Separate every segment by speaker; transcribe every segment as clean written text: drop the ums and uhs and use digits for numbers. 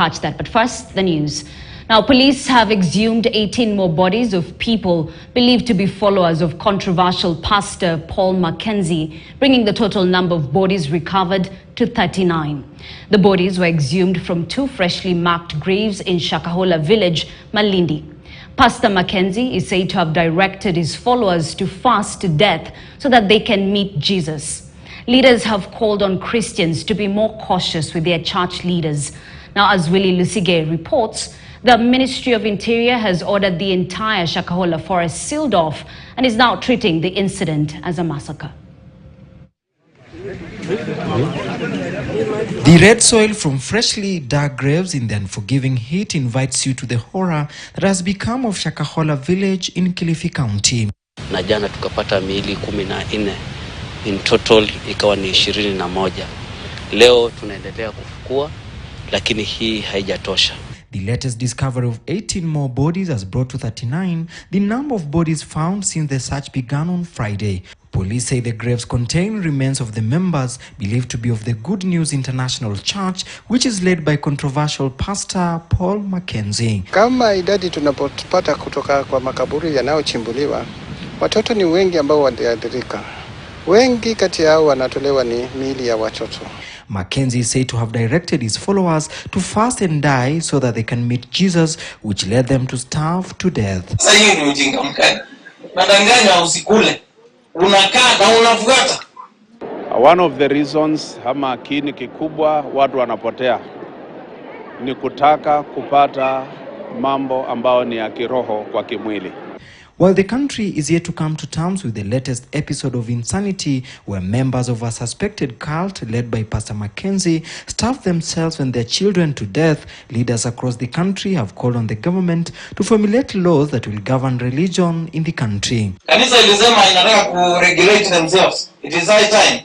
Speaker 1: catch that. But first, the news. Now, police have exhumed 18 more bodies of people believed to be followers of controversial Pastor Mackenzie, bringing the total number of bodies recovered to 39. The bodies were exhumed from 2 freshly marked graves in Shakahola village, Malindi. Pastor Mackenzie is said to have directed his followers to fast to death so that they can meet Jesus. Leaders have called on Christians to be more cautious with their church leaders. Now, as Willie Lusige reports, the Ministry of Interior has ordered the entire Shakahola forest sealed off and is now treating the incident as a massacre.
Speaker 2: The red soil from freshly dug graves in the unforgiving heat invites you to the horror that has become of Shakahola village in Kilifi County.
Speaker 3: Na jana tukapata miili 14, in total ikawa ni 21. Leo tunaendelea kufukua, lakini hii haijatosha.
Speaker 2: The latest discovery of 18 more bodies has brought to 39 the number of bodies found since the search began on Friday. Police say the graves contain remains of the members believed to be of the Good News International Church, which is led by controversial Pastor Mackenzie.
Speaker 4: Kama idadi tunapopata kutoka kwa makaburi yanayochimbuliwa, watoto ni wengi ambao waliathirika. Wengi kati yao wanatolewa ni miili ya watoto.
Speaker 2: Mackenzie is said to have directed his followers to fast and die so that they can meet Jesus, which led them to starve to death.
Speaker 5: One of the reasons ama kiini kikubwa watu wanapotea ni kutaka kupata mambo ambao ni ya kiroho kwa kimwili.
Speaker 2: While the country is yet to come to terms with the latest episode of insanity where members of a suspected cult led by Pastor Mackenzie starved themselves and their children to death, leaders across the country have called on the government to formulate laws that will govern religion in the country.
Speaker 6: Kanisa ilisema inataka kuregulate themselves. It is high time.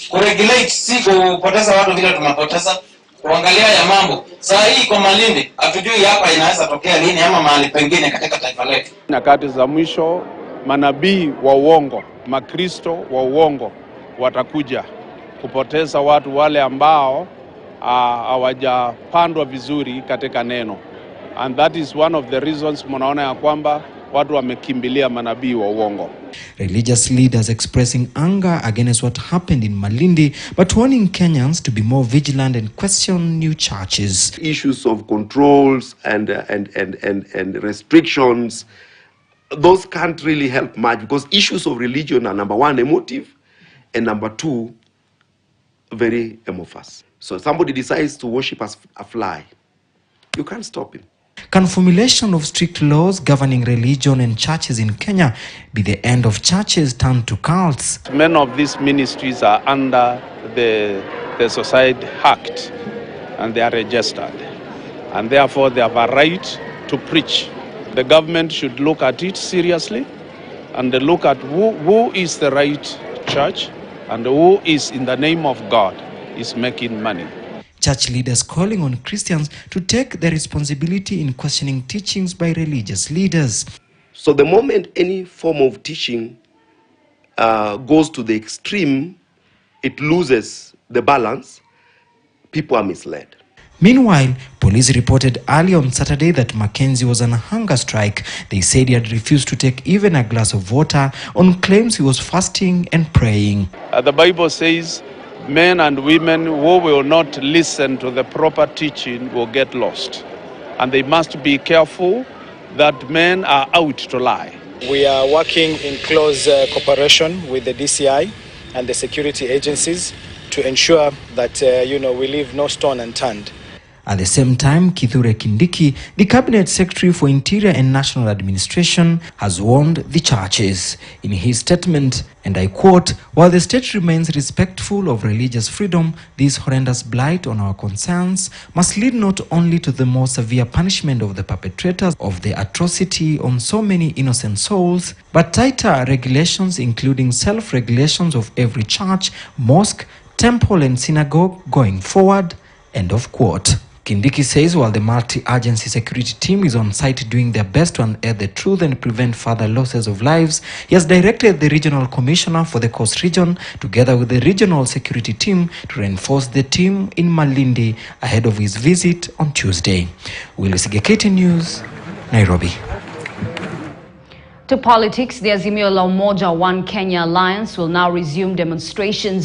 Speaker 6: Kuregulate si kupoteza watu vile tunapoteza. Kuangalia ya mambo. Saa hii kwa Malindi, hatujui hapa inaweza tokea lini ama mahali pengine katika taifa letu.
Speaker 5: Nyakati za mwisho, manabii wa uongo, makristo wa uongo watakuja kupoteza watu wale ambao hawajapandwa vizuri katika neno. And that is one of the reasons mnaona ya kwamba watu wamekimbilia manabii wa uongo.
Speaker 2: Religious leaders expressing anger against what happened in Malindi, but warning Kenyans to be more vigilant and question new churches.
Speaker 7: Issues of controls and restrictions, those can't really help much because issues of religion are, number one, emotive, and number two, very amorphous. So somebody decides to worship as a fly, you can't stop him.
Speaker 2: Can formulation of strict laws governing religion and churches in Kenya be the end of churches turned to cults?
Speaker 5: Many of these ministries are under the Society Act and they are registered. And therefore they have a right to preach. The government should look at it seriously and look at who is the right church and who is in the name of God is making money.
Speaker 2: Church leaders calling on Christians to take their responsibility in questioning teachings by religious leaders.
Speaker 7: So the moment any form of teaching goes to the extreme, it loses the balance, people are misled.
Speaker 2: Meanwhile, police reported early on Saturday that Mackenzie was on a hunger strike. They said he had refused to take even a glass of water on claims he was fasting and praying.
Speaker 5: The Bible says, men and women who will not listen to the proper teaching will get lost. And they must be careful that men are out to lie.
Speaker 4: We are working in close cooperation with the DCI and the security agencies to ensure that we leave no stone unturned.
Speaker 2: At the same time, Kithure Kindiki, the Cabinet Secretary for Interior and National Administration, has warned the churches. In his statement, and I quote, "While the state remains respectful of religious freedom, this horrendous blight on our concerns must lead not only to the more severe punishment of the perpetrators of the atrocity on so many innocent souls, but tighter regulations including self-regulations of every church, mosque, temple and synagogue going forward." End of quote. Kindiki says while the multi-agency security team is on site doing their best to unearth the truth and prevent further losses of lives, he has directed the regional commissioner for the Coast region together with the regional security team to reinforce the team in Malindi ahead of his visit on Tuesday. Willis Geketi News, Nairobi.
Speaker 1: To politics, the Azimio la Umoja One Kenya Alliance will now resume demonstrations